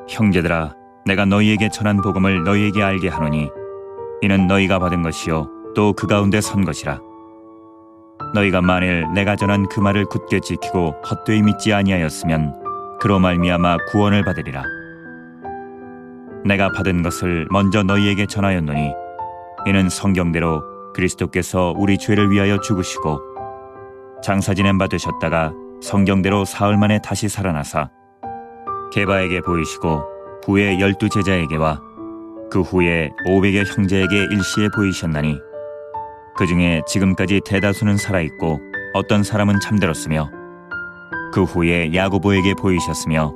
형제들아, 내가 너희에게 전한 복음을 너희에게 알게 하노니 이는 너희가 받은 것이요 또 그 가운데 선 것이라. 너희가 만일 내가 전한 그 말을 굳게 지키고 헛되이 믿지 아니하였으면 그로 말미암아 구원을 받으리라. 내가 받은 것을 먼저 너희에게 전하였노니 이는 성경대로 그리스도께서 우리 죄를 위하여 죽으시고 장사 지낸 바 되셨다가 성경대로 사흘 만에 다시 살아나사 게바에게 보이시고 후에 12 제자에게와 그 후에 500여 형제에게 일시에 보이셨나니 그 중에 지금까지 대다수는 살아있고 어떤 사람은 잠들었으며 그 후에 야고보에게 보이셨으며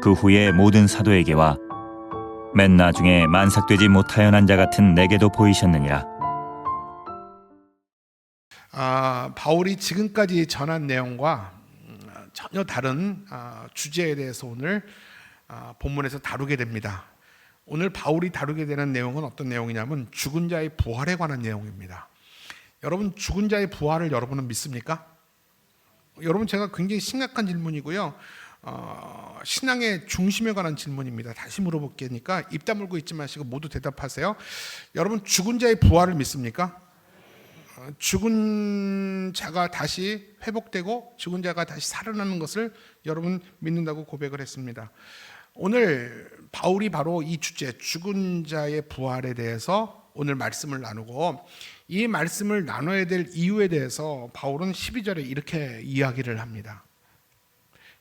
그 후에 모든 사도에게와 맨 나중에 만삭되지 못하여난 자 같은 내게도 보이셨느니라. 바울이 지금까지 전한 내용과 전혀 다른 주제에 대해서 오늘 본문에서 다루게 됩니다. 오늘 바울이 다루게 되는 내용은 어떤 내용이냐면 죽은 자의 부활에 관한 내용입니다. 여러분, 죽은 자의 부활을 여러분은 믿습니까? 여러분, 제가 굉장히 심각한 질문이고요. 신앙의 중심에 관한 질문입니다. 다시 물어볼게니까 입 다물고 있지 마시고 모두 대답하세요. 여러분, 죽은 자의 부활을 믿습니까? 죽은 자가 다시 회복되고 죽은 자가 다시 살아나는 것을 여러분 믿는다고 고백을 했습니다. 오늘 바울이 바로 이 주제, 죽은 자의 부활에 대해서 오늘 말씀을 나누고, 이 말씀을 나눠야 될 이유에 대해서 바울은 12절에 이렇게 이야기를 합니다.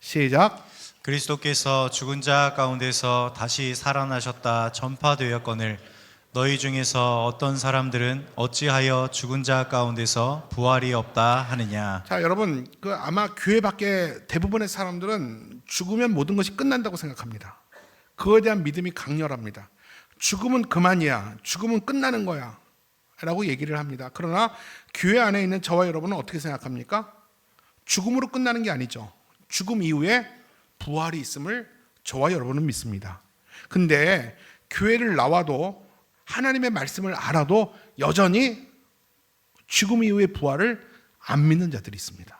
시작. 그리스도께서 죽은 자 가운데서 다시 살아나셨다 전파되었거늘 너희 중에서 어떤 사람들은 어찌하여 죽은 자 가운데서 부활이 없다 하느냐. 자, 여러분, 아마 교회 밖에 대부분의 사람들은 죽으면 모든 것이 끝난다고 생각합니다. 그거에 대한 믿음이 강렬합니다. 죽음은 그만이야, 죽음은 끝나는 거야 라고 얘기를 합니다. 그러나 교회 안에 있는 저와 여러분은 어떻게 생각합니까? 죽음으로 끝나는 게 아니죠. 죽음 이후에 부활이 있음을 저와 여러분은 믿습니다. 근데 교회를 나와도 하나님의 말씀을 알아도 여전히 죽음 이후의 부활을 안 믿는 자들이 있습니다.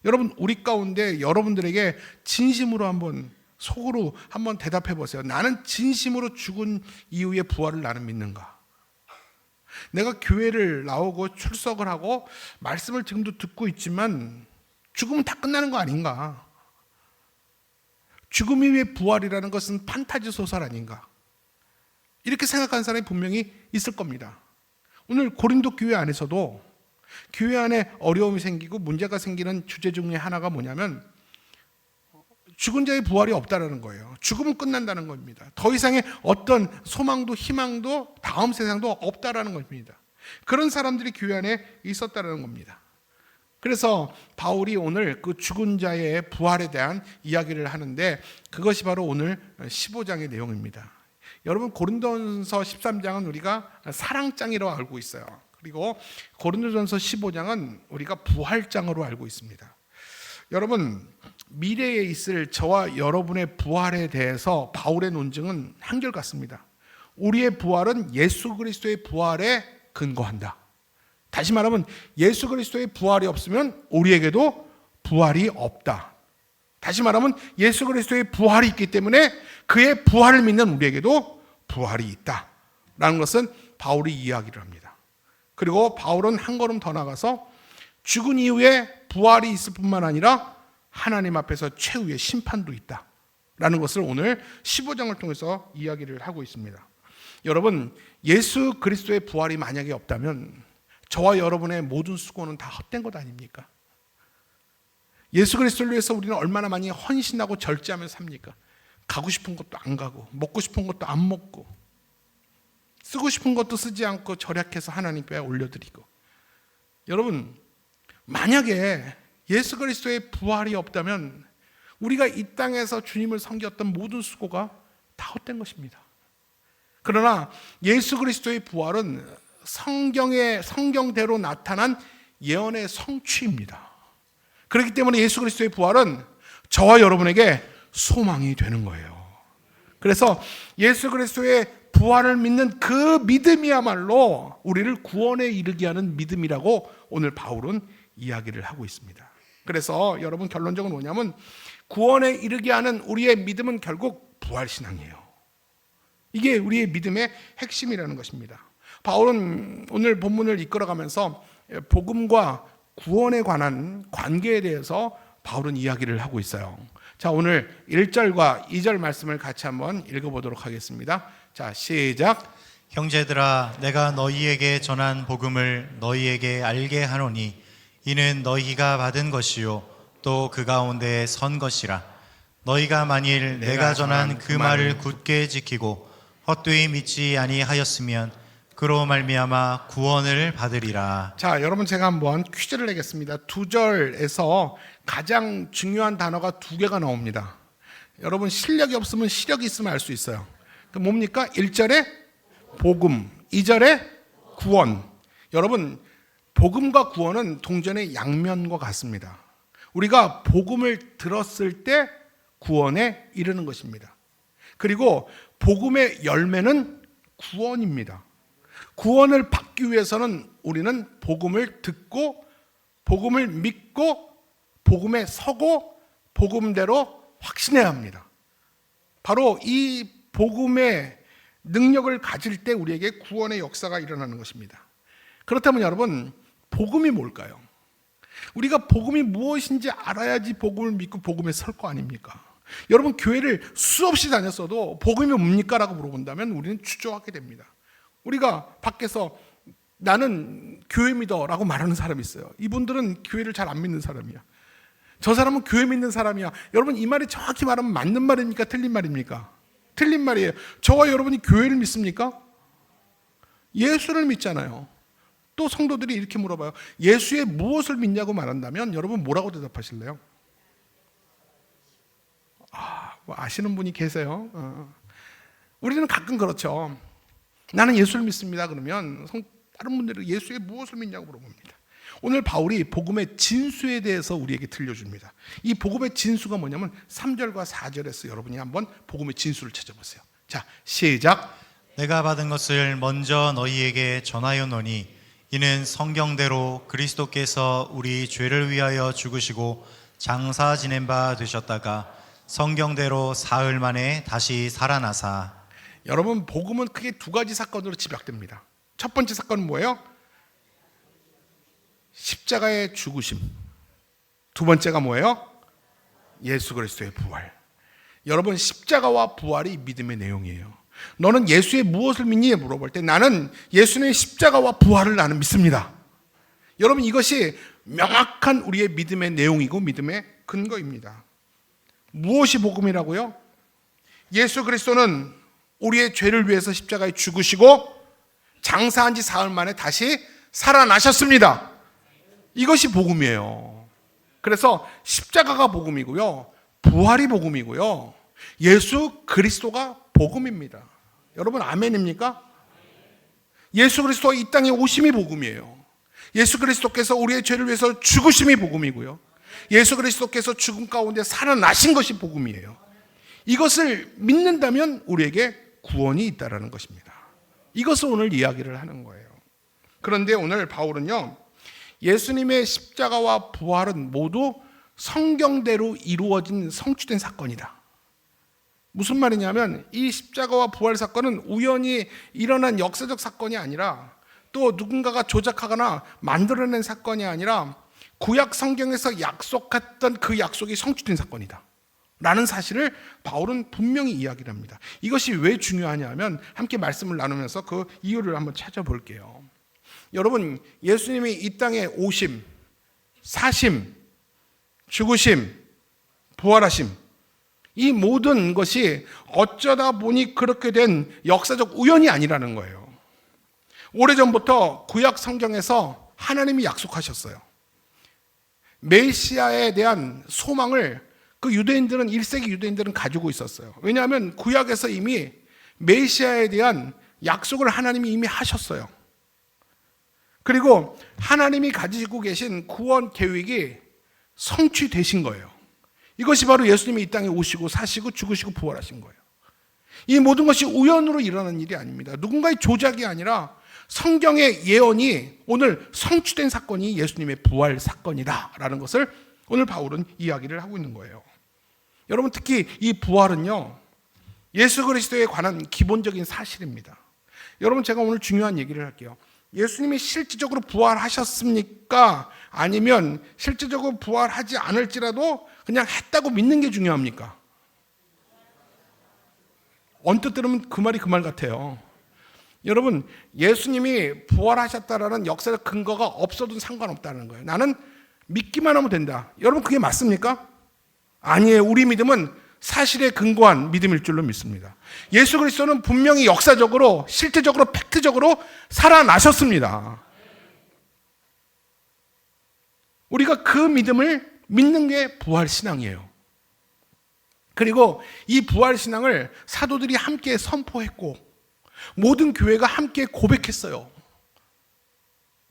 여러분, 우리 가운데 여러분들에게 진심으로 한번 속으로 한번 대답해 보세요. 나는 진심으로 죽은 이후의 부활을 나는 믿는가? 내가 교회를 나오고 출석을 하고 말씀을 지금도 듣고 있지만 죽으면 다 끝나는 거 아닌가? 죽음 이후의 부활이라는 것은 판타지 소설 아닌가? 이렇게 생각하는 사람이 분명히 있을 겁니다. 오늘 고린도 교회 안에서도 교회 안에 어려움이 생기고 문제가 생기는 주제 중에 하나가 뭐냐면 죽은 자의 부활이 없다는 거예요. 죽음은 끝난다는 겁니다. 더 이상의 어떤 소망도 희망도 다음 세상도 없다는 겁니다. 그런 사람들이 교회 안에 있었다는 겁니다. 그래서 바울이 오늘 그 죽은 자의 부활에 대한 이야기를 하는데 그것이 바로 오늘 15장의 내용입니다. 여러분, 고린도전서 13장은 우리가 사랑장이라고 알고 있어요. 그리고 고린도전서 15장은 우리가 부활장으로 알고 있습니다. 여러분, 미래에 있을 저와 여러분의 부활에 대해서 바울의 논증은 한결같습니다. 우리의 부활은 예수 그리스도의 부활에 근거한다. 다시 말하면 예수 그리스도의 부활이 없으면 우리에게도 부활이 없다. 다시 말하면 예수 그리스도의 부활이 있기 때문에 그의 부활을 믿는 우리에게도 부활이 있다라는 것은 바울이 이야기를 합니다. 그리고 바울은 한 걸음 더 나가서 죽은 이후에 부활이 있을 뿐만 아니라 하나님 앞에서 최후의 심판도 있다라는 것을 오늘 15장을 통해서 이야기를 하고 있습니다. 여러분, 예수 그리스도의 부활이 만약에 없다면 저와 여러분의 모든 수고는 다 헛된 것 아닙니까? 예수 그리스도를 위해서 우리는 얼마나 많이 헌신하고 절제하며 삽니까? 가고 싶은 것도 안 가고 먹고 싶은 것도 안 먹고 쓰고 싶은 것도 쓰지 않고 절약해서 하나님께 올려드리고. 여러분, 만약에 예수 그리스도의 부활이 없다면 우리가 이 땅에서 주님을 섬겼던 모든 수고가 다 헛된 것입니다. 그러나 예수 그리스도의 부활은 성경대로 나타난 예언의 성취입니다. 그렇기 때문에 예수 그리스도의 부활은 저와 여러분에게 소망이 되는 거예요. 그래서 예수 그리스도의 부활을 믿는 그 믿음이야말로 우리를 구원에 이르게 하는 믿음이라고 오늘 바울은 이야기를 하고 있습니다. 그래서 여러분, 결론적으로 뭐냐면 구원에 이르게 하는 우리의 믿음은 결국 부활신앙이에요. 이게 우리의 믿음의 핵심이라는 것입니다. 바울은 오늘 본문을 이끌어가면서 복음과 구원에 관한 관계에 대해서 바울은 이야기를 하고 있어요. 자, 오늘 1절과 2절 말씀을 같이 한번 읽어보도록 하겠습니다. 자, 시작. 형제들아, 내가 너희에게 전한 복음을 너희에게 알게 하노니 이는 너희가 받은 것이요 또 그 가운데 선 것이라. 너희가 만일 내가 전한 그 말을 굳게 지키고 헛되이 믿지 아니하였으면 그로 말미암아 구원을 받으리라. 자, 여러분 제가 한번 퀴즈를 내겠습니다. 2절에서 가장 중요한 단어가 2개가 나옵니다. 여러분 실력이 없으면 시력이 있으면 알 수 있어요. 그 뭡니까? 1절에 복음, 2절에 구원. 여러분 복음과 구원은 동전의 양면과 같습니다. 우리가 복음을 들었을 때 구원에 이르는 것입니다. 그리고 복음의 열매는 구원입니다. 구원을 받기 위해서는 우리는 복음을 듣고 복음을 믿고 복음에 서고 복음대로 확신해야 합니다. 바로 이 복음의 능력을 가질 때 우리에게 구원의 역사가 일어나는 것입니다. 그렇다면 여러분, 복음이 뭘까요? 우리가 복음이 무엇인지 알아야지 복음을 믿고 복음에 설 거 아닙니까? 여러분 교회를 수없이 다녔어도 복음이 뭡니까? 라고 물어본다면 우리는 주저하게 됩니다. 우리가 밖에서 나는 교회 믿어 라고 말하는 사람이 있어요. 이분들은 교회를 잘 안 믿는 사람이야. 저 사람은 교회 믿는 사람이야. 여러분 이 말이 정확히 말하면 맞는 말입니까? 틀린 말입니까? 틀린 말이에요. 저와 여러분이 교회를 믿습니까? 예수를 믿잖아요. 또 성도들이 이렇게 물어봐요. 예수의 무엇을 믿냐고 말한다면 여러분 뭐라고 대답하실래요? 뭐 아시는 분이 계세요. 우리는 가끔 그렇죠. 나는 예수를 믿습니다. 그러면 다른 분들은 예수의 무엇을 믿냐고 물어봅니다. 오늘 바울이 복음의 진수에 대해서 우리에게 들려줍니다. 이 복음의 진수가 뭐냐면 3절과 4절에서 여러분이 한번 복음의 진수를 찾아보세요. 자, 시작. 내가 받은 것을 먼저 너희에게 전하였노니 이는 성경대로 그리스도께서 우리 죄를 위하여 죽으시고 장사 지낸 바 되셨다가 성경대로 사흘 만에 다시 살아나사. 여러분 복음은 크게 2가지 사건으로 집약됩니다. 첫 번째 사건은 뭐예요? 십자가의 죽으심. 2번째가 뭐예요? 예수 그리스도의 부활. 여러분 십자가와 부활이 믿음의 내용이에요. 너는 예수의 무엇을 믿니? 물어볼 때 나는 예수님의 십자가와 부활을 나는 믿습니다. 여러분 이것이 명확한 우리의 믿음의 내용이고 믿음의 근거입니다. 무엇이 복음이라고요? 예수 그리스도는 우리의 죄를 위해서 십자가에 죽으시고 장사한 지 사흘 만에 다시 살아나셨습니다. 이것이 복음이에요. 그래서 십자가가 복음이고요, 부활이 복음이고요, 예수 그리스도가 복음입니다. 여러분 아멘입니까? 예수 그리스도가 이 땅에 오심이 복음이에요. 예수 그리스도께서 우리의 죄를 위해서 죽으심이 복음이고요, 예수 그리스도께서 죽음 가운데 살아나신 것이 복음이에요. 이것을 믿는다면 우리에게 구원이 있다라는 것입니다. 이것을 오늘 이야기를 하는 거예요. 그런데 오늘 바울은요, 예수님의 십자가와 부활은 모두 성경대로 이루어진 성취된 사건이다. 무슨 말이냐면 이 십자가와 부활 사건은 우연히 일어난 역사적 사건이 아니라 또 누군가가 조작하거나 만들어낸 사건이 아니라 구약 성경에서 약속했던 그 약속이 성취된 사건이다 라는 사실을 바울은 분명히 이야기를 합니다. 이것이 왜 중요하냐 하면 함께 말씀을 나누면서 그 이유를 한번 찾아볼게요. 여러분 예수님이 이 땅에 오심, 사심, 죽으심, 부활하심, 이 모든 것이 어쩌다 보니 그렇게 된 역사적 우연이 아니라는 거예요. 오래전부터 구약 성경에서 하나님이 약속하셨어요. 메시아에 대한 소망을 그 유대인들은 1세기 유대인들은 가지고 있었어요. 왜냐하면 구약에서 이미 메시아에 대한 약속을 하나님이 이미 하셨어요. 그리고 하나님이 가지고 계신 구원 계획이 성취되신 거예요. 이것이 바로 예수님이 이 땅에 오시고 사시고 죽으시고 부활하신 거예요. 이 모든 것이 우연으로 일어난 일이 아닙니다. 누군가의 조작이 아니라 성경의 예언이 오늘 성취된 사건이 예수님의 부활 사건이다라는 것을 오늘 바울은 이야기를 하고 있는 거예요. 여러분 특히 이 부활은요, 예수 그리스도에 관한 기본적인 사실입니다. 여러분, 제가 오늘 중요한 얘기를 할게요. 예수님이 실질적으로 부활하셨습니까? 아니면 실질적으로 부활하지 않을지라도 그냥 했다고 믿는 게 중요합니까? 언뜻 들으면 그 말이 그 말 같아요. 여러분, 예수님이 부활하셨다라는 역사적 근거가 없어도 상관없다는 거예요. 나는 믿기만 하면 된다. 여러분, 그게 맞습니까? 아니에요. 우리 믿음은 사실에 근거한 믿음일 줄로 믿습니다. 예수 그리스도는 분명히 역사적으로, 실제적으로, 팩트적으로 살아나셨습니다. 우리가 그 믿음을 믿는 게 부활신앙이에요. 그리고 이 부활신앙을 사도들이 함께 선포했고 모든 교회가 함께 고백했어요.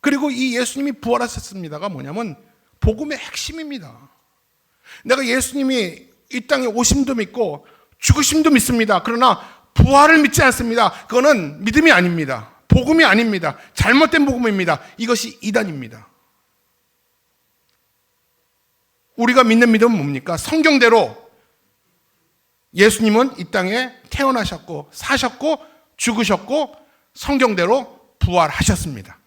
그리고 이 예수님이 부활하셨습니다가 뭐냐면 복음의 핵심입니다. 내가 예수님이 이 땅에 오심도 믿고 죽으심도 믿습니다. 그러나 부활을 믿지 않습니다. 그거는 믿음이 아닙니다. 복음이 아닙니다. 잘못된 복음입니다. 이것이 이단입니다. 우리가 믿는 믿음은 뭡니까? 성경대로 예수님은 이 땅에 태어나셨고 사셨고 죽으셨고 성경대로 부활하셨습니다.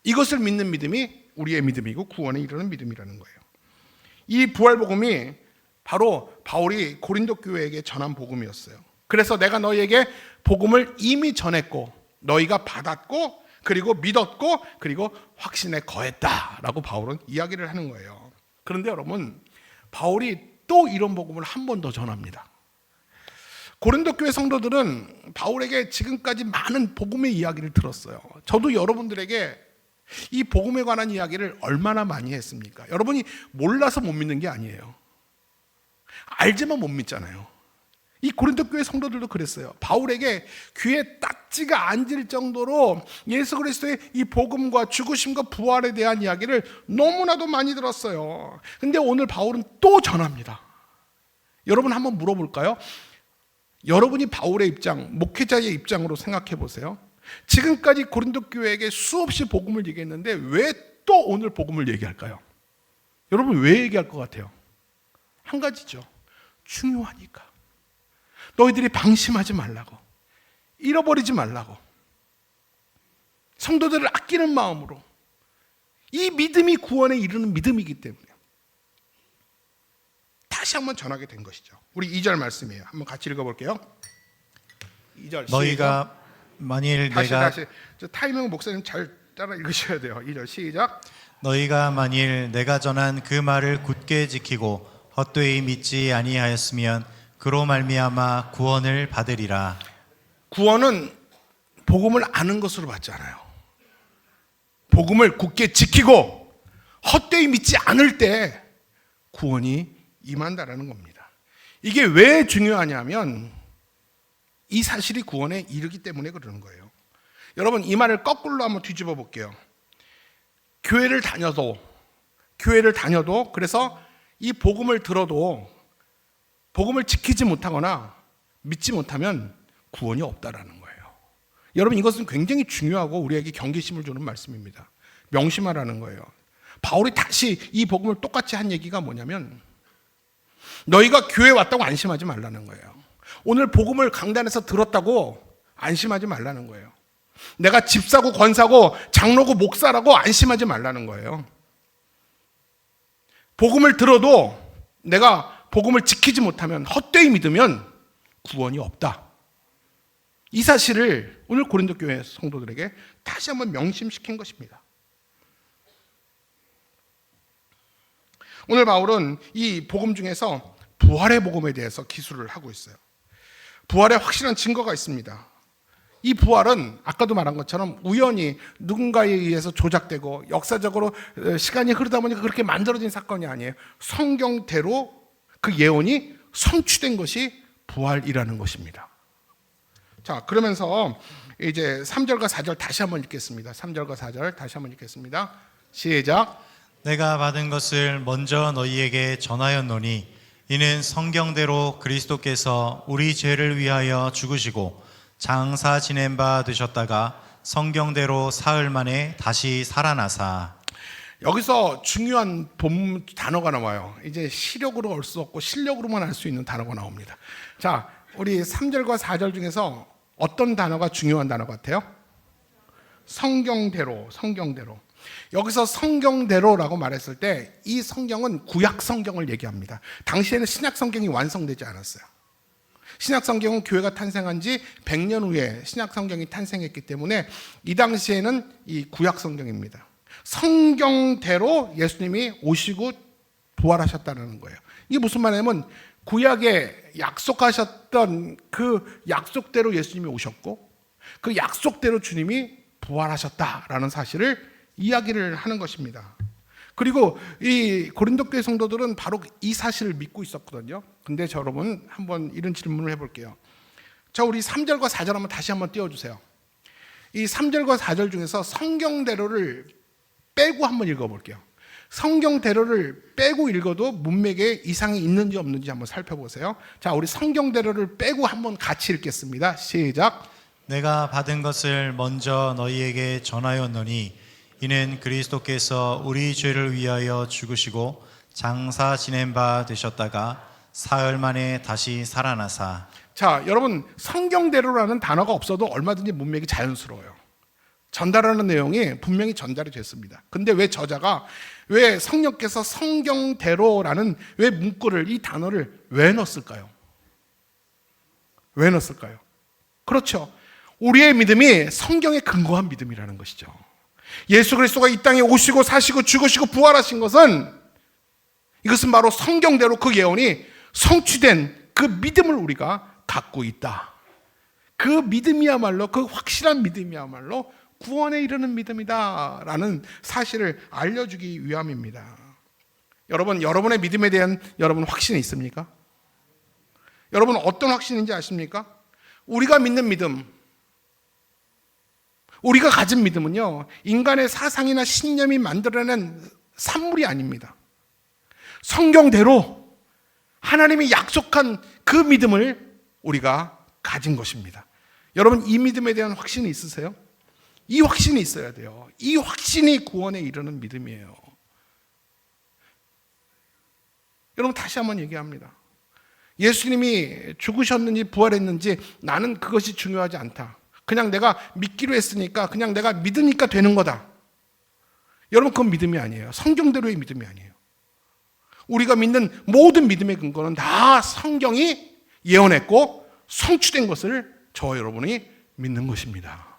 이것을 믿는 믿음이 우리의 믿음이고 구원에 이르는 믿음이라는 거예요. 이 부활복음이 바로 바울이 고린도 교회에게 전한 복음이었어요. 그래서 내가 너희에게 복음을 이미 전했고 너희가 받았고 그리고 믿었고 그리고 확신에 거했다라고 바울은 이야기를 하는 거예요. 그런데 여러분, 바울이 또 이런 복음을 한 번 더 전합니다. 고린도 교회 성도들은 바울에게 지금까지 많은 복음의 이야기를 들었어요. 저도 여러분들에게 이 복음에 관한 이야기를 얼마나 많이 했습니까? 여러분이 몰라서 못 믿는 게 아니에요. 알지만 못 믿잖아요. 이 고린도 교회 성도들도 그랬어요. 바울에게 귀에 딱지가 앉을 정도로 예수 그리스도의 이 복음과 죽으심과 부활에 대한 이야기를 너무나도 많이 들었어요. 근데 오늘 바울은 또 전합니다. 여러분 한번 물어볼까요? 여러분이 바울의 입장, 목회자의 입장으로 생각해 보세요. 지금까지 고린도 교회에게 수없이 복음을 얘기했는데 왜 또 오늘 복음을 얘기할까요? 여러분 왜 얘기할 것 같아요? 한 가지죠. 중요하니까. 너희들이 방심하지 말라고, 잃어버리지 말라고, 성도들을 아끼는 마음으로. 이 믿음이 구원에 이르는 믿음이기 때문에 다시 한번 전하게 된 것이죠. 우리 2절 말씀이에요. 한번 같이 읽어볼게요. 2절 너희가 만일 다시 저 타이밍 목사님 잘 따라 읽으셔야 돼요. 2절 시작. 너희가 만일 내가 전한 그 말을 굳게 지키고 헛되이 믿지 아니하였으면 그로 말미암아 구원을 받으리라. 구원은 복음을 아는 것으로 받잖아요. 복음을 굳게 지키고 헛되이 믿지 않을 때 구원이 임한다라는 겁니다. 이게 왜 중요하냐면 이 사실이 구원에 이르기 때문에 그러는 거예요. 여러분 이 말을 거꾸로 한번 뒤집어 볼게요. 교회를 다녀도 그래서 이 복음을 들어도 복음을 지키지 못하거나 믿지 못하면 구원이 없다라는 거예요. 여러분 이것은 굉장히 중요하고 우리에게 경계심을 주는 말씀입니다. 명심하라는 거예요. 바울이 다시 이 복음을 똑같이 한 얘기가 뭐냐면 너희가 교회에 왔다고 안심하지 말라는 거예요. 오늘 복음을 강단에서 들었다고 안심하지 말라는 거예요. 내가 집사고 권사고 장로고 목사라고 안심하지 말라는 거예요. 복음을 들어도 내가 복음을 지키지 못하면 헛되이 믿으면 구원이 없다. 이 사실을 오늘 고린도 교회 성도들에게 다시 한번 명심시킨 것입니다. 오늘 바울은 이 복음 중에서 부활의 복음에 대해서 기술을 하고 있어요. 부활의 확실한 증거가 있습니다. 이 부활은 아까도 말한 것처럼 우연히 누군가에 의해서 조작되고 역사적으로 시간이 흐르다 보니까 그렇게 만들어진 사건이 아니에요. 성경대로 그 예언이 성취된 것이 부활이라는 것입니다. 자, 그러면서 이제 3절과 4절 다시 한번 읽겠습니다. 3절과 4절 다시 한번 읽겠습니다. 시작. 내가 받은 것을 먼저 너희에게 전하였노니 이는 성경대로 그리스도께서 우리 죄를 위하여 죽으시고 장사 지낸 바 되셨다가 성경대로 사흘 만에 다시 살아나사. 여기서 중요한 단어가 나와요. 이제 시력으로 알 수 없고 실력으로만 알 수 있는 단어가 나옵니다. 자, 우리 3절과 4절 중에서 어떤 단어가 중요한 단어 같아요? 성경대로. 여기서 성경대로라고 말했을 때 이 성경은 구약 성경을 얘기합니다. 당시에는 신약 성경이 완성되지 않았어요. 신약 성경은 교회가 탄생한 지 100년 후에 신약 성경이 탄생했기 때문에 이 당시에는 이 구약 성경입니다. 성경대로 예수님이 오시고 부활하셨다는 거예요. 이게 무슨 말이냐면 구약에 약속하셨던 그 약속대로 예수님이 오셨고 그 약속대로 주님이 부활하셨다라는 사실을 이야기를 하는 것입니다. 그리고 이 고린도 교회 성도들은 바로 이 사실을 믿고 있었거든요. 근데 여러분 한번 이런 질문을 해볼게요. 자, 우리 3절과 4절 한번 다시 한번 띄워주세요. 이 3절과 4절 중에서 성경대로를 빼고 한번 읽어볼게요. 성경대로를 빼고 읽어도 문맥에 이상이 있는지 없는지 한번 살펴보세요. 자, 우리 성경대로를 빼고 한번 같이 읽겠습니다. 시작. 내가 받은 것을 먼저 너희에게 전하였노니 이는 그리스도께서 우리 죄를 위하여 죽으시고 장사 지낸 바 되셨다가 사흘 만에 다시 살아나사. 자, 여러분 성경대로라는 단어가 없어도 얼마든지 문맥이 자연스러워요. 전달하는 내용이 분명히 전달이 됐습니다. 근데 왜 저자가 왜 성령께서 성경대로라는 왜 문구를 이 단어를 왜 넣었을까요? 왜 넣었을까요? 그렇죠. 우리의 믿음이 성경에 근거한 믿음이라는 것이죠. 예수 그리스도가 이 땅에 오시고 사시고 죽으시고 부활하신 것은 이것은 바로 성경대로 그 예언이 성취된 그 믿음을 우리가 갖고 있다. 그 믿음이야말로 그 확실한 믿음이야말로 구원에 이르는 믿음이다라는 사실을 알려주기 위함입니다. 여러분, 여러분의 믿음에 대한 여러분 확신이 있습니까? 여러분 어떤 확신인지 아십니까? 우리가 믿는 믿음, 우리가 가진 믿음은요, 인간의 사상이나 신념이 만들어낸 산물이 아닙니다. 성경대로 하나님이 약속한 그 믿음을 우리가 가진 것입니다. 여러분 이 믿음에 대한 확신이 있으세요? 이 확신이 있어야 돼요. 이 확신이 구원에 이르는 믿음이에요. 여러분 다시 한번 얘기합니다. 예수님이 죽으셨는지 부활했는지 나는 그것이 중요하지 않다. 그냥 내가 믿기로 했으니까 그냥 내가 믿으니까 되는 거다. 여러분 그건 믿음이 아니에요. 성경대로의 믿음이 아니에요. 우리가 믿는 모든 믿음의 근거는 다 성경이 예언했고 성취된 것을 저와 여러분이 믿는 것입니다.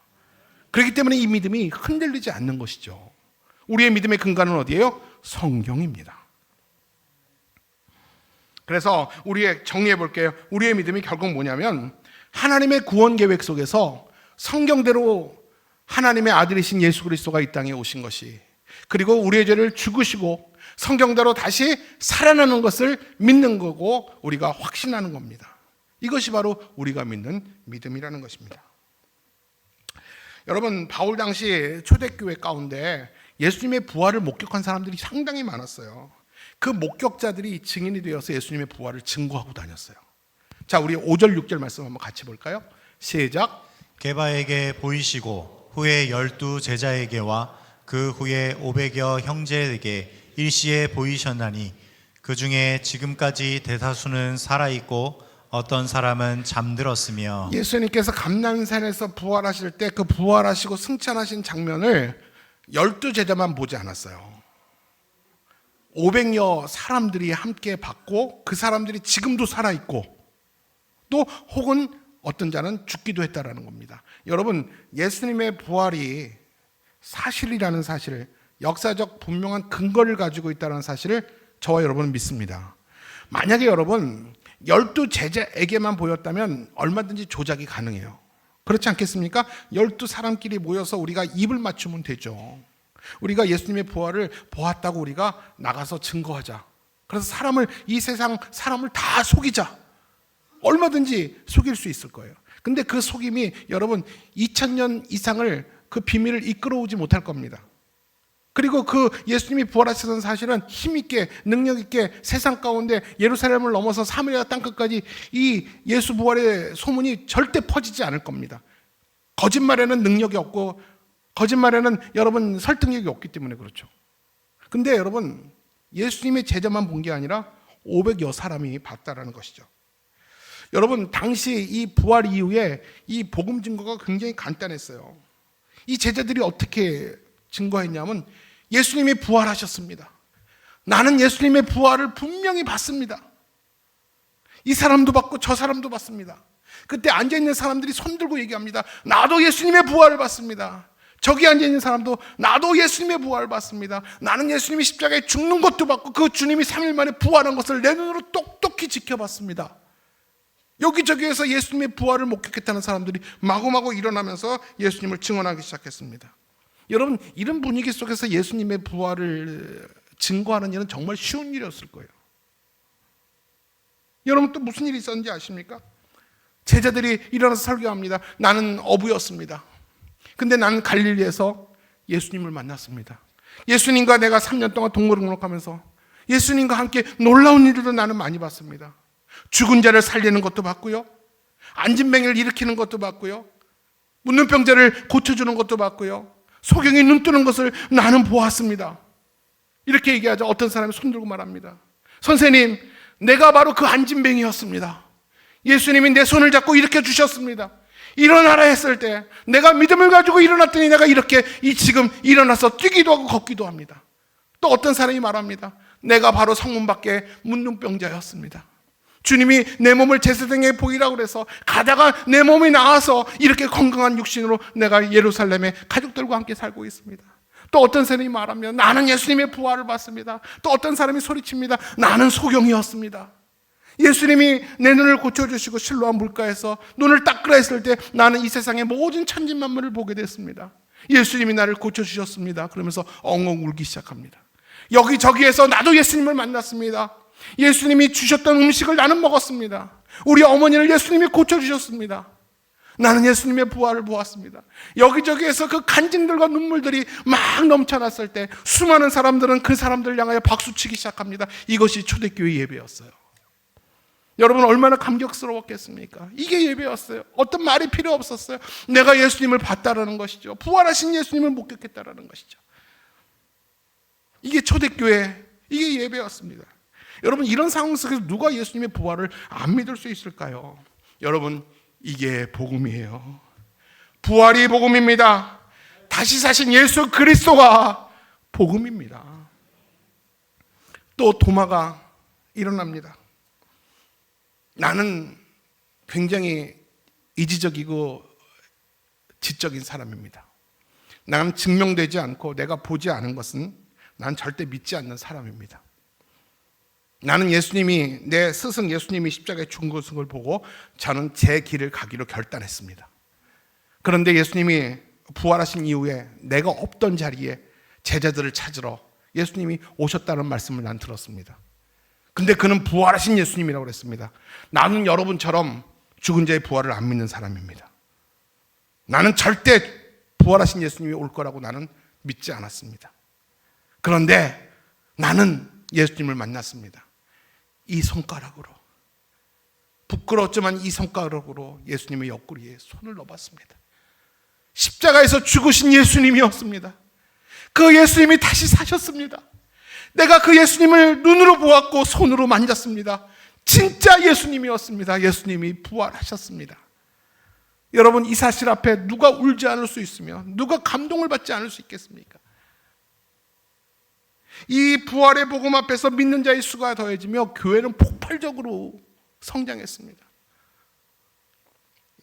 그렇기 때문에 이 믿음이 흔들리지 않는 것이죠. 우리의 믿음의 근거는 어디예요? 성경입니다. 그래서 정리해 볼게요. 우리의 믿음이 결국 뭐냐면 하나님의 구원 계획 속에서 성경대로 하나님의 아들이신 예수 그리스도가 이 땅에 오신 것이, 그리고 우리의 죄를 죽으시고 성경대로 다시 살아나는 것을 믿는 거고 우리가 확신하는 겁니다. 이것이 바로 우리가 믿는 믿음이라는 것입니다. 여러분 바울 당시 초대교회 가운데 예수님의 부활을 목격한 사람들이 상당히 많았어요. 그 목격자들이 증인이 되어서 예수님의 부활을 증거하고 다녔어요. 자, 우리 5절 6절 말씀 한번 같이 볼까요? 시작. 게바에게 보이시고 후에 12 제자에게와 그 후에 500여 형제에게 일시에 보이셨나니 그 중에 지금까지 대다수는 살아있고 어떤 사람은 잠들었으며. 예수님께서 감난산에서 부활하실 때 그 부활하시고 승천하신 장면을 12 제자만 보지 않았어요. 500여 사람들이 함께 봤고 그 사람들이 지금도 살아있고 또 혹은 어떤 자는 죽기도 했다라는 겁니다. 여러분 예수님의 부활이 사실이라는 사실을, 역사적 분명한 근거를 가지고 있다는 사실을 저와 여러분은 믿습니다. 만약에 여러분 12 제자에게만 보였다면 얼마든지 조작이 가능해요. 그렇지 않겠습니까? 12 사람끼리 모여서 우리가 입을 맞추면 되죠. 우리가 예수님의 부활을 보았다고 우리가 나가서 증거하자. 그래서 이 세상 사람을 다 속이자. 얼마든지 속일 수 있을 거예요. 근데 그 속임이 여러분 2000년 이상을 그 비밀을 이끌어오지 못할 겁니다. 그리고 그 예수님이 부활하시던 사실은 힘있게 능력있게 세상 가운데 예루살렘을 넘어서 사마리아 땅끝까지 이 예수 부활의 소문이 절대 퍼지지 않을 겁니다. 거짓말에는 능력이 없고 거짓말에는 여러분 설득력이 없기 때문에 그렇죠. 근데 여러분, 예수님의 제자만 본 게 아니라 500여 사람이 봤다라는 것이죠. 여러분, 당시 이 부활 이후에 이 복음 증거가 굉장히 간단했어요. 이 제자들이 어떻게 증거했냐면 예수님이 부활하셨습니다. 나는 예수님의 부활을 분명히 봤습니다. 이 사람도 봤고 저 사람도 봤습니다. 그때 앉아있는 사람들이 손들고 얘기합니다. 나도 예수님의 부활을 봤습니다. 저기 앉아있는 사람도 나도 예수님의 부활을 봤습니다. 나는 예수님이 십자가에 죽는 것도 봤고 그 주님이 3일 만에 부활한 것을 내 눈으로 똑똑히 지켜봤습니다. 여기저기에서 예수님의 부활을 목격했다는 사람들이 마구마구 일어나면서 예수님을 증언하기 시작했습니다. 여러분, 이런 분위기 속에서 예수님의 부활을 증거하는 일은 정말 쉬운 일이었을 거예요. 여러분, 또 무슨 일이 있었는지 아십니까? 제자들이 일어나서 설교합니다. 나는 어부였습니다. 근데 나는 갈릴리에서 예수님을 만났습니다. 예수님과 내가 3년 동안 동거동록하면서 예수님과 함께 놀라운 일들도 나는 많이 봤습니다. 죽은 자를 살리는 것도 봤고요, 안진뱅이를 일으키는 것도 봤고요, 묻는 병자를 고쳐주는 것도 봤고요, 소경이 눈 뜨는 것을 나는 보았습니다. 이렇게 얘기하자 어떤 사람이 손들고 말합니다. 선생님, 내가 바로 그 안진뱅이였습니다. 예수님이 내 손을 잡고 일으켜 주셨습니다. 일어나라 했을 때 내가 믿음을 가지고 일어났더니 내가 이렇게 지금 일어나서 뛰기도 하고 걷기도 합니다. 또 어떤 사람이 말합니다. 내가 바로 성문 밖에 문둥병자였습니다. 주님이 내 몸을 제사장에 보이라고 그래서 가다가 내 몸이 나와서 이렇게 건강한 육신으로 내가 예루살렘에 가족들과 함께 살고 있습니다. 또 어떤 사람이 말합니다. 나는 예수님의 부활을 봤습니다. 또 어떤 사람이 소리칩니다. 나는 소경이었습니다. 예수님이 내 눈을 고쳐주시고 실로암 물가에서 눈을 닦으라 했을 때 나는 이 세상의 모든 천진만물을 보게 됐습니다. 예수님이 나를 고쳐주셨습니다. 그러면서 엉엉 울기 시작합니다. 여기저기에서 나도 예수님을 만났습니다. 예수님이 주셨던 음식을 나는 먹었습니다. 우리 어머니를 예수님이 고쳐주셨습니다. 나는 예수님의 부활을 보았습니다. 여기저기에서 그 간증들과 눈물들이 막 넘쳐났을 때 수많은 사람들은 그 사람들을 향하여 박수치기 시작합니다. 이것이 초대교회 예배였어요. 여러분, 얼마나 감격스러웠겠습니까? 이게 예배였어요. 어떤 말이 필요 없었어요. 내가 예수님을 봤다라는 것이죠. 부활하신 예수님을 목격했다라는 것이죠. 이게 초대교회, 이게 예배였습니다. 여러분, 이런 상황 속에서 누가 예수님의 부활을 안 믿을 수 있을까요? 여러분, 이게 복음이에요. 부활이 복음입니다. 다시 사신 예수 그리스도가 복음입니다. 또 도마가 일어납니다. 나는 굉장히 이지적이고 지적인 사람입니다. 나는 증명되지 않고 내가 보지 않은 것은 난 절대 믿지 않는 사람입니다. 나는 예수님이, 내 스승 예수님이 십자가에 죽은 것을 보고 저는 제 길을 가기로 결단했습니다. 그런데 예수님이 부활하신 이후에 내가 없던 자리에 제자들을 찾으러 예수님이 오셨다는 말씀을 난 들었습니다. 근데 그는 부활하신 예수님이라고 그랬습니다. 나는 여러분처럼 죽은 자의 부활을 안 믿는 사람입니다. 나는 절대 부활하신 예수님이 올 거라고 나는 믿지 않았습니다. 그런데 나는 예수님을 만났습니다. 이 손가락으로, 부끄러웠지만 이 손가락으로 예수님의 옆구리에 손을 넣어봤습니다. 십자가에서 죽으신 예수님이었습니다. 그 예수님이 다시 사셨습니다. 내가 그 예수님을 눈으로 보았고 손으로 만졌습니다. 진짜 예수님이었습니다. 예수님이 부활하셨습니다. 여러분, 이 사실 앞에 누가 울지 않을 수 있으며 누가 감동을 받지 않을 수 있겠습니까? 이 부활의 복음 앞에서 믿는 자의 수가 더해지며 교회는 폭발적으로 성장했습니다.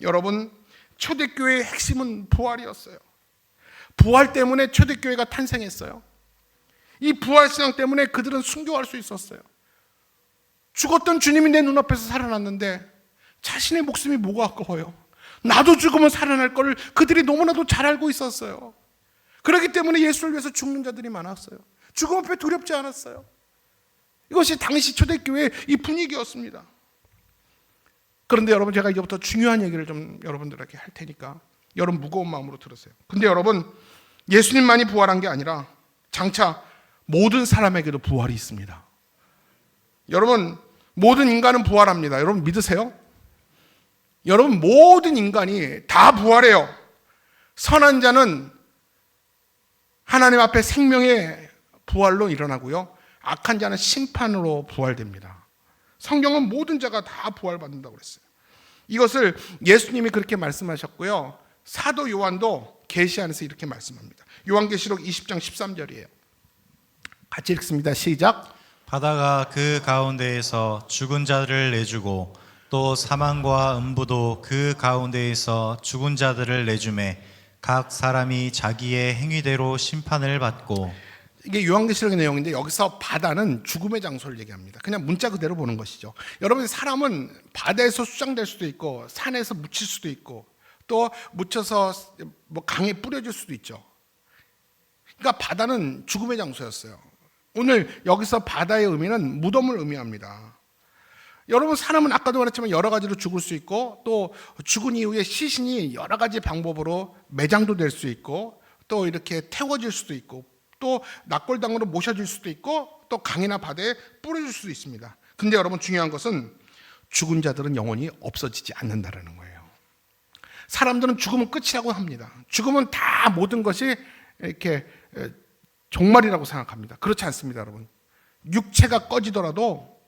여러분, 초대교회의 핵심은 부활이었어요. 부활 때문에 초대교회가 탄생했어요. 이 부활신앙 때문에 그들은 순교할 수 있었어요. 죽었던 주님이 내 눈앞에서 살아났는데 자신의 목숨이 뭐가 아까워요. 나도 죽으면 살아날 걸 그들이 너무나도 잘 알고 있었어요. 그렇기 때문에 예수를 위해서 죽는 자들이 많았어요. 죽음 앞에 두렵지 않았어요. 이것이 당시 초대교회의 이 분위기였습니다. 그런데 여러분, 제가 이제부터 중요한 얘기를 좀 여러분들에게 할 테니까 여러분 무거운 마음으로 들으세요. 근데 여러분, 예수님만이 부활한 게 아니라 장차 모든 사람에게도 부활이 있습니다. 여러분, 모든 인간은 부활합니다. 여러분 믿으세요? 여러분, 모든 인간이 다 부활해요. 선한 자는 하나님 앞에 생명의 부활로 일어나고요. 악한 자는 심판으로 부활됩니다. 성경은 모든 자가 다 부활받는다고 그랬어요. 이것을 예수님이 그렇게 말씀하셨고요. 사도 요한도 계시 안에서 이렇게 말씀합니다. 요한계시록 20장 13절이에요. 같이 읽습니다. 시작. 바다가 그 가운데에서 죽은 자들을 내주고 또 사망과 음부도 그 가운데에서 죽은 자들을 내주매 각 사람이 자기의 행위대로 심판을 받고. 이게 요한계시록의 내용인데 여기서 바다는 죽음의 장소를 얘기합니다. 그냥 문자 그대로 보는 것이죠. 여러분, 사람은 바다에서 수장될 수도 있고 산에서 묻힐 수도 있고 또 묻혀서 뭐 강에 뿌려질 수도 있죠. 그러니까 바다는 죽음의 장소였어요. 오늘 여기서 바다의 의미는 무덤을 의미합니다. 여러분, 사람은 아까도 말했지만 여러 가지로 죽을 수 있고 또 죽은 이후에 시신이 여러 가지 방법으로 매장도 될 수 있고 또 이렇게 태워질 수도 있고 또 낙골당으로 모셔질 수도 있고 또 강이나 바다에 뿌려질 수도 있습니다. 근데 여러분, 중요한 것은 죽은 자들은 영원히 없어지지 않는다라는 거예요. 사람들은 죽음은 끝이라고 합니다. 죽음은 다 모든 것이 이렇게 종말이라고 생각합니다. 그렇지 않습니다, 여러분. 육체가 꺼지더라도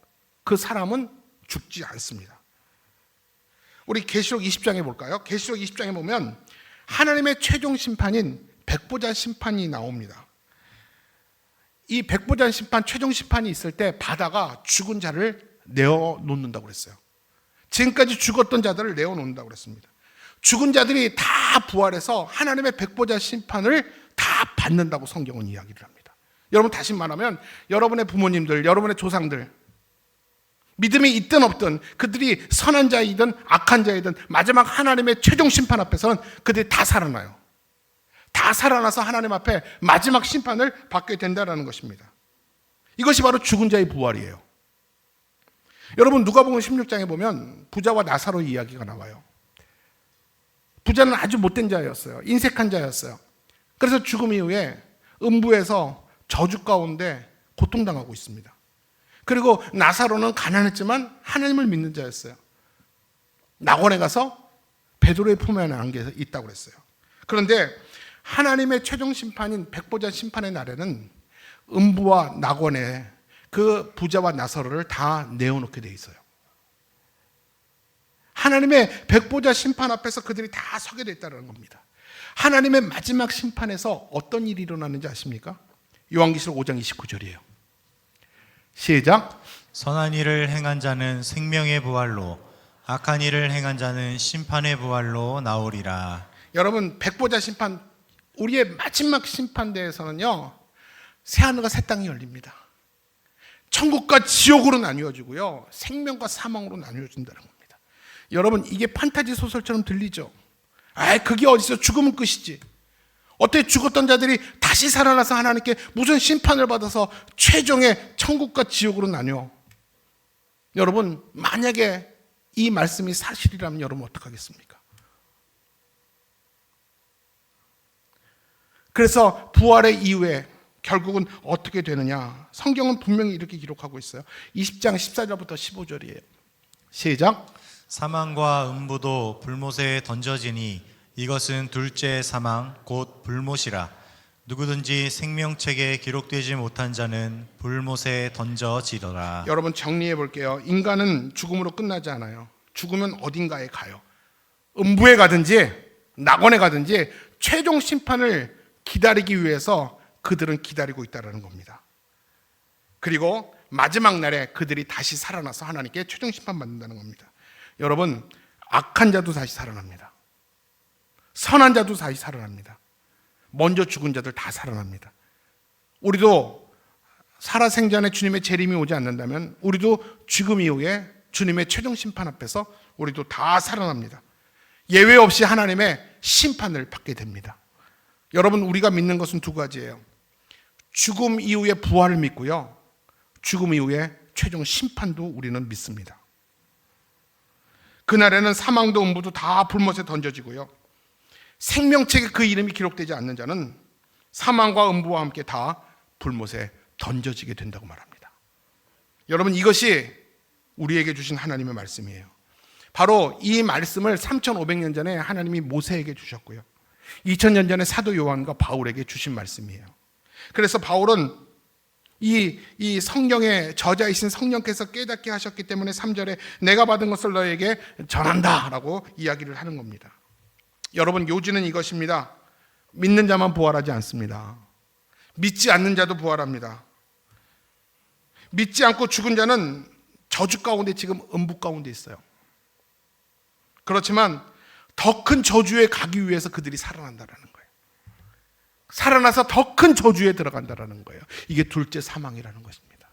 그 사람은 죽지 않습니다. 우리 계시록 20장에 볼까요? 계시록 20장에 보면 하나님의 최종 심판인 백보자 심판이 나옵니다. 이 백보자 심판, 최종 심판이 있을 때 바다가 죽은 자를 내어놓는다고 그랬어요. 지금까지 죽었던 자들을 내어놓는다고 그랬습니다. 죽은 자들이 다 부활해서 하나님의 백보자 심판을 다 받는다고 성경은 이야기를 합니다. 여러분, 다시 말하면 여러분의 부모님들, 여러분의 조상들, 믿음이 있든 없든 그들이 선한 자이든 악한 자이든 마지막 하나님의 최종 심판 앞에서는 그들이 다 살아나요. 다 살아나서 하나님 앞에 마지막 심판을 받게 된다는 것입니다. 이것이 바로 죽은 자의 부활이에요. 여러분, 누가복음 16장에 보면 부자와 나사로 이야기가 나와요. 부자는 아주 못된 자였어요. 인색한 자였어요. 그래서 죽음 이후에 음부에서 저주 가운데 고통당하고 있습니다. 그리고 나사로는 가난했지만 하나님을 믿는 자였어요. 낙원에 가서 베드로의 품에 안겨 있다고 그랬어요. 그런데 하나님의 최종 심판인 백보자 심판의 날에는 음부와 낙원에 그 부자와 나사로를 다 내어놓게 돼 있어요. 하나님의 백보자 심판 앞에서 그들이 다 서게 됐다는 겁니다. 하나님의 마지막 심판에서 어떤 일이 일어나는지 아십니까? 요한계시록 5장 29절이에요. 시작. 선한 일을 행한 자는 생명의 부활로 악한 일을 행한 자는 심판의 부활로 나오리라. 여러분, 백보자 심판, 우리의 마지막 심판대에서는요, 새하늘과 새 땅이 열립니다. 천국과 지옥으로 나뉘어지고요, 생명과 사망으로 나뉘어진다는 겁니다. 여러분, 이게 판타지 소설처럼 들리죠? 그게 어디서 죽으면 끝이지. 어떻게 죽었던 자들이 다시 살아나서 하나님께 무슨 심판을 받아서 최종의 천국과 지옥으로 나뉘어? 여러분, 만약에 이 말씀이 사실이라면 여러분 어떡하겠습니까? 그래서 부활의 이후에 결국은 어떻게 되느냐? 성경은 분명히 이렇게 기록하고 있어요. 20장 14절부터 15절이에요. 시작. 사망과 음부도 불못에 던져지니 이것은 둘째 사망 곧 불못이라. 누구든지 생명책에 기록되지 못한 자는 불못에 던져지더라. 여러분, 정리해 볼게요. 인간은 죽음으로 끝나지 않아요. 죽으면 어딘가에 가요. 음부에 가든지 낙원에 가든지 최종 심판을 기다리기 위해서 그들은 기다리고 있다는 겁니다. 그리고 마지막 날에 그들이 다시 살아나서 하나님께 최종 심판 받는다는 겁니다. 여러분, 악한 자도 다시 살아납니다. 선한 자도 다시 살아납니다. 먼저 죽은 자들 다 살아납니다. 우리도 살아생전에 주님의 재림이 오지 않는다면 우리도 죽음 이후에 주님의 최종 심판 앞에서 우리도 다 살아납니다. 예외 없이 하나님의 심판을 받게 됩니다. 여러분, 우리가 믿는 것은 두 가지예요. 죽음 이후에 부활을 믿고요, 죽음 이후에 최종 심판도 우리는 믿습니다. 그날에는 사망도 음부도 다 불못에 던져지고요, 생명책에 그 이름이 기록되지 않는 자는 사망과 음부와 함께 다 불못에 던져지게 된다고 말합니다. 여러분, 이것이 우리에게 주신 하나님의 말씀이에요. 바로 이 말씀을 3500년 전에 하나님이 모세에게 주셨고요, 2000년 전에 사도 요한과 바울에게 주신 말씀이에요. 그래서 바울은 이 성경의 저자이신 성령께서 깨닫게 하셨기 때문에 3절에 내가 받은 것을 너에게 전한다 라고 이야기를 하는 겁니다. 여러분, 요지는 이것입니다. 믿는 자만 부활하지 않습니다. 믿지 않는 자도 부활합니다. 믿지 않고 죽은 자는 저주 가운데, 지금 음부 가운데 있어요. 그렇지만 더 큰 저주에 가기 위해서 그들이 살아난다라는 거예요. 살아나서 더 큰 저주에 들어간다라는 거예요. 이게 둘째 사망이라는 것입니다.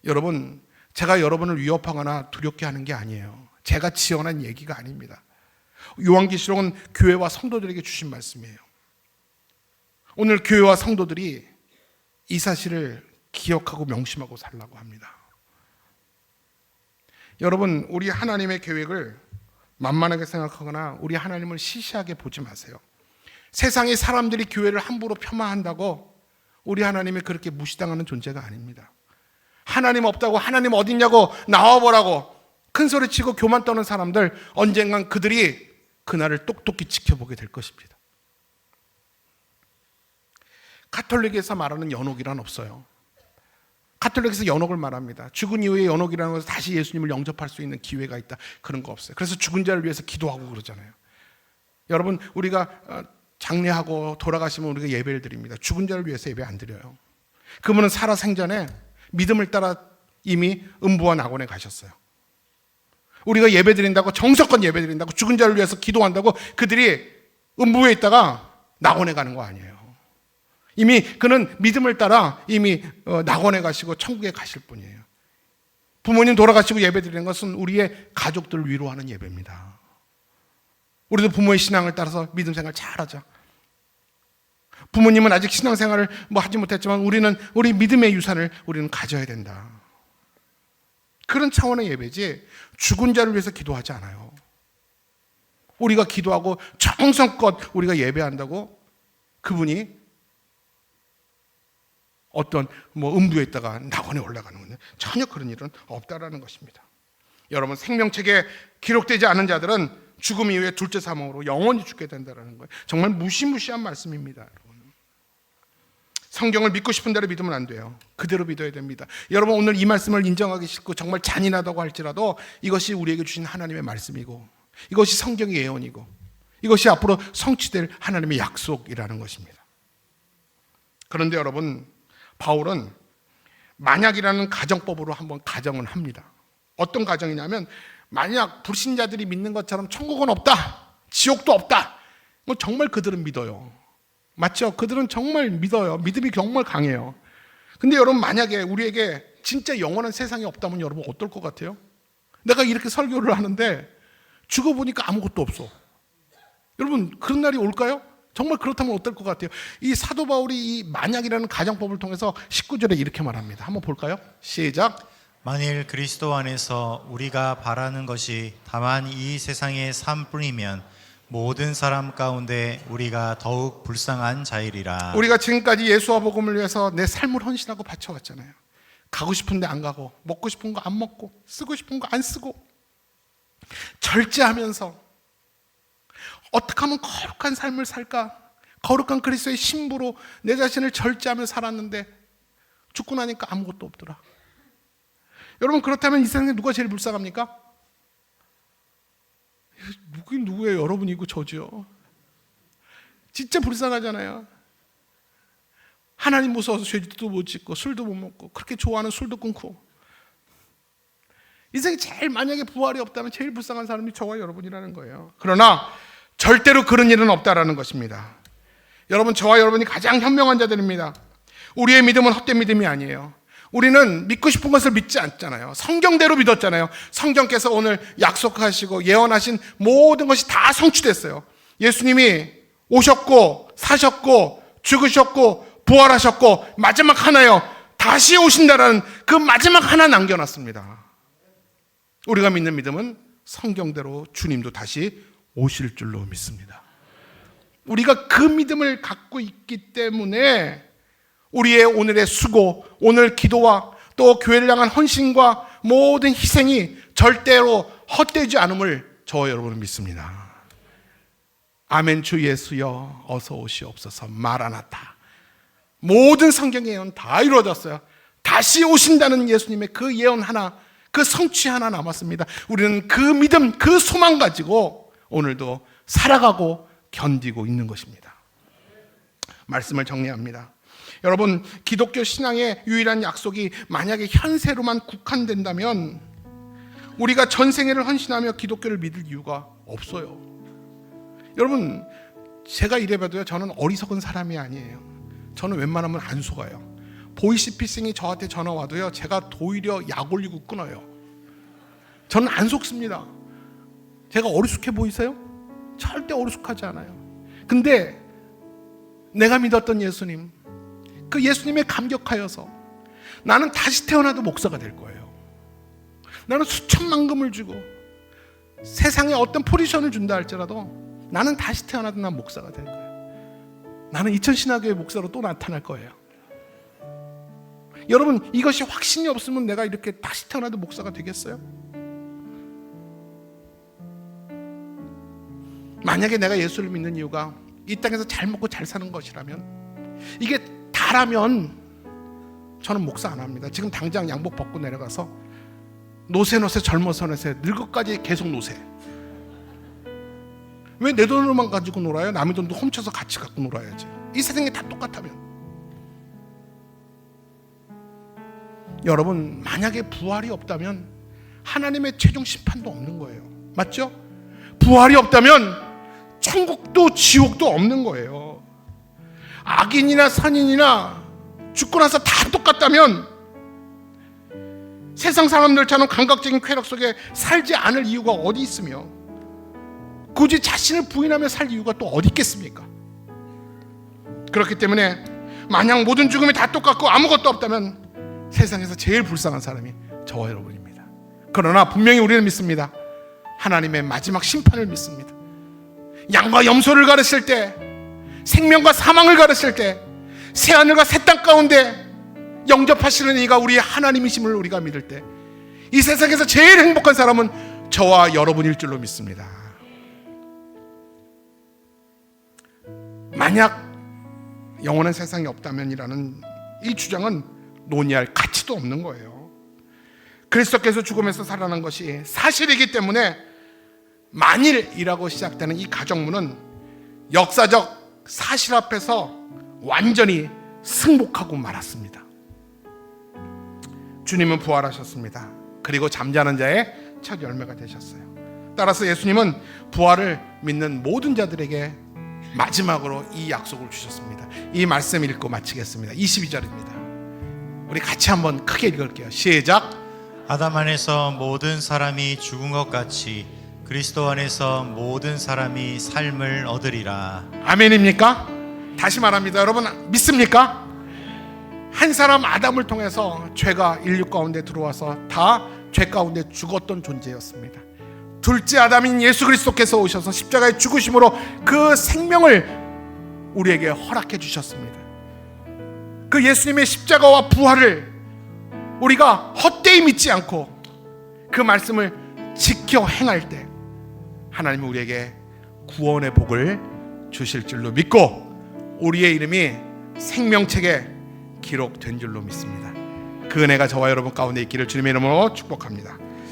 여러분, 제가 여러분을 위협하거나 두렵게 하는 게 아니에요. 제가 지어낸 얘기가 아닙니다. 요한계시록은 교회와 성도들에게 주신 말씀이에요. 오늘 교회와 성도들이 이 사실을 기억하고 명심하고 살라고 합니다. 여러분, 우리 하나님의 계획을 만만하게 생각하거나 우리 하나님을 시시하게 보지 마세요. 세상의 사람들이 교회를 함부로 폄하한다고 우리 하나님이 그렇게 무시당하는 존재가 아닙니다. 하나님 없다고, 하나님 어딨냐고 나와보라고 큰 소리 치고 교만 떠는 사람들, 언젠간 그들이 그날을 똑똑히 지켜보게 될 것입니다. 가톨릭에서 말하는 연옥이란 없어요. 가톨릭에서 연옥을 말합니다. 죽은 이후에 연옥이라는 것은 다시 예수님을 영접할 수 있는 기회가 있다, 그런 거 없어요. 그래서 죽은 자를 위해서 기도하고 그러잖아요. 여러분, 우리가 장례하고 돌아가시면 우리가 예배를 드립니다. 죽은 자를 위해서 예배 안 드려요. 그분은 살아 생전에 믿음을 따라 이미 음부와 낙원에 가셨어요. 우리가 예배 드린다고, 정석권 예배 드린다고, 죽은 자를 위해서 기도한다고 그들이 음부에 있다가 낙원에 가는 거 아니에요. 이미 그는 믿음을 따라 이미 낙원에 가시고 천국에 가실 분이에요. 부모님 돌아가시고 예배 드리는 것은 우리의 가족들을 위로하는 예배입니다. 우리도 부모의 신앙을 따라서 믿음 생활 잘하자. 부모님은 아직 신앙생활을 하지 못했지만 우리는 우리 믿음의 유산을 우리는 가져야 된다. 그런 차원의 예배지 죽은 자를 위해서 기도하지 않아요. 우리가 기도하고 정성껏 우리가 예배한다고 그분이 어떤 음부에 있다가 낙원에 올라가는 건 전혀 그런 일은 없다라는 것입니다. 여러분, 생명책에 기록되지 않은 자들은 죽음 이후에 둘째 사망으로 영원히 죽게 된다는 거예요. 정말 무시무시한 말씀입니다. 여러분, 성경을 믿고 싶은 대로 믿으면 안 돼요. 그대로 믿어야 됩니다. 여러분, 오늘 이 말씀을 인정하기 싫고 정말 잔인하다고 할지라도 이것이 우리에게 주신 하나님의 말씀이고, 이것이 성경의 예언이고, 이것이 앞으로 성취될 하나님의 약속이라는 것입니다. 그런데 여러분, 바울은 만약이라는 가정법으로 한번 가정을 합니다. 어떤 가정이냐면, 만약 불신자들이 믿는 것처럼 천국은 없다, 지옥도 없다, 정말 그들은 믿어요. 맞죠? 그들은 정말 믿어요. 믿음이 정말 강해요. 근데 여러분, 만약에 우리에게 진짜 영원한 세상이 없다면 여러분 어떨 것 같아요? 내가 이렇게 설교를 하는데 죽어보니까 아무것도 없어. 여러분, 그런 날이 올까요? 정말 그렇다면 어떨 것 같아요? 이 사도 바울이 이 만약이라는 가정법을 통해서 19절에 이렇게 말합니다. 한번 볼까요? 시작. 만일 그리스도 안에서 우리가 바라는 것이 다만 이 세상의 삶뿐이면 모든 사람 가운데 우리가 더욱 불쌍한 자이리라. 우리가 지금까지 예수와 복음을 위해서 내 삶을 헌신하고 바쳐왔잖아요. 가고 싶은데 안 가고, 먹고 싶은 거 안 먹고, 쓰고 싶은 거 안 쓰고, 절제하면서 어떻게 하면 거룩한 삶을 살까? 거룩한 그리스도의 신부로 내 자신을 절제하며 살았는데 죽고 나니까 아무것도 없더라. 여러분, 그렇다면 이 세상에 누가 제일 불쌍합니까? 누구긴 누구예요? 여러분이고 저지요. 진짜 불쌍하잖아요. 하나님 무서워서 죄도 못 짓고 술도 못 먹고 그렇게 좋아하는 술도 끊고. 인생에 제일 만약에 부활이 없다면 제일 불쌍한 사람이 저와 여러분이라는 거예요. 그러나 절대로 그런 일은 없다라는 것입니다. 여러분, 저와 여러분이 가장 현명한 자들입니다. 우리의 믿음은 헛된 믿음이 아니에요. 우리는 믿고 싶은 것을 믿지 않잖아요. 성경대로 믿었잖아요. 성경께서 오늘 약속하시고 예언하신 모든 것이 다 성취됐어요. 예수님이 오셨고 사셨고 죽으셨고 부활하셨고 마지막 하나요, 다시 오신다라는 그 마지막 하나 남겨놨습니다. 우리가 믿는 믿음은 성경대로 주님도 다시 오실 줄로 믿습니다. 우리가 그 믿음을 갖고 있기 때문에 우리의 오늘의 수고, 오늘 기도와 또 교회를 향한 헌신과 모든 희생이 절대로 헛되지 않음을 저와 여러분은 믿습니다. 아멘. 주 예수여 어서 오시옵소서. 마라나타. 모든 성경의 예언 다 이루어졌어요. 다시 오신다는 예수님의 그 예언 하나, 그 성취 하나 남았습니다. 우리는 그 믿음, 그 소망 가지고 오늘도 살아가고 견디고 있는 것입니다. 말씀을 정리합니다. 여러분, 기독교 신앙의 유일한 약속이 만약에 현세로만 국한된다면 우리가 전생애를 헌신하며 기독교를 믿을 이유가 없어요. 여러분, 제가 이래봐도요, 저는 어리석은 사람이 아니에요. 저는 웬만하면 안 속아요. 보이시피싱이 저한테 전화 와도요, 제가 오히려 약 올리고 끊어요. 저는 안 속습니다. 제가 어리숙해 보이세요? 절대 어리숙하지 않아요. 근데 내가 믿었던 예수님, 그 예수님에 감격하여서 나는 다시 태어나도 목사가 될 거예요. 나는 수천만금을 주고 세상에 어떤 포지션을 준다 할지라도 나는 다시 태어나도 난 목사가 될 거예요. 나는 이천신화교회 목사로 또 나타날 거예요. 여러분, 이것이 확신이 없으면 내가 이렇게 다시 태어나도 목사가 되겠어요? 만약에 내가 예수를 믿는 이유가 이 땅에서 잘 먹고 잘 사는 것이라면, 이게 다라면 저는 목사 안 합니다. 지금 당장 양복 벗고 내려가서 노세 젊어서 노세, 늙어까지 계속 노세. 왜 내 돈으로만 가지고 놀아요? 남의 돈도 훔쳐서 같이 갖고 놀아야지. 이 세상이 다 똑같다면. 여러분, 만약에 부활이 없다면 하나님의 최종 심판도 없는 거예요. 맞죠? 부활이 없다면 천국도 지옥도 없는 거예요. 악인이나 선인이나 죽고 나서 다 똑같다면 세상 사람들처럼 감각적인 쾌락 속에 살지 않을 이유가 어디 있으며, 굳이 자신을 부인하며 살 이유가 또 어디 있겠습니까? 그렇기 때문에 만약 모든 죽음이 다 똑같고 아무것도 없다면 세상에서 제일 불쌍한 사람이 저와 여러분입니다. 그러나 분명히 우리는 믿습니다. 하나님의 마지막 심판을 믿습니다. 양과 염소를 가르칠 때, 생명과 사망을 가르칠 때, 새하늘과 새 땅 가운데 영접하시는 이가 우리의 하나님이심을 우리가 믿을 때, 이 세상에서 제일 행복한 사람은 저와 여러분일 줄로 믿습니다. 만약 영원한 세상이 없다면이라는 이 주장은 논의할 가치도 없는 거예요. 그리스도께서 죽음에서 살아난 것이 사실이기 때문에 만일이라고 시작되는 이 가정문은 역사적 사실 앞에서 완전히 승복하고 말았습니다. 주님은 부활하셨습니다. 그리고 잠자는 자의 첫 열매가 되셨어요. 따라서 예수님은 부활을 믿는 모든 자들에게 마지막으로 이 약속을 주셨습니다. 이 말씀 읽고 마치겠습니다. 22절입니다. 우리 같이 한번 크게 읽을게요. 시작. 아담 안에서 모든 사람이 죽은 것 같이 그리스도 안에서 모든 사람이 삶을 얻으리라. 아멘입니까? 다시 말합니다. 여러분, 믿습니까? 한 사람 아담을 통해서 죄가 인류 가운데 들어와서 다 죄 가운데 죽었던 존재였습니다. 둘째 아담인 예수 그리스도께서 오셔서 십자가에 죽으심으로 그 생명을 우리에게 허락해 주셨습니다. 그 예수님의 십자가와 부활을 우리가 헛되이 믿지 않고 그 말씀을 지켜 행할 때 하나님은 우리에게 구원의 복을 주실 줄로 믿고 우리의 이름이 생명책에 기록된 줄로 믿습니다. 그 은혜가 저와 여러분 가운데 있기를 주님의 이름으로 축복합니다.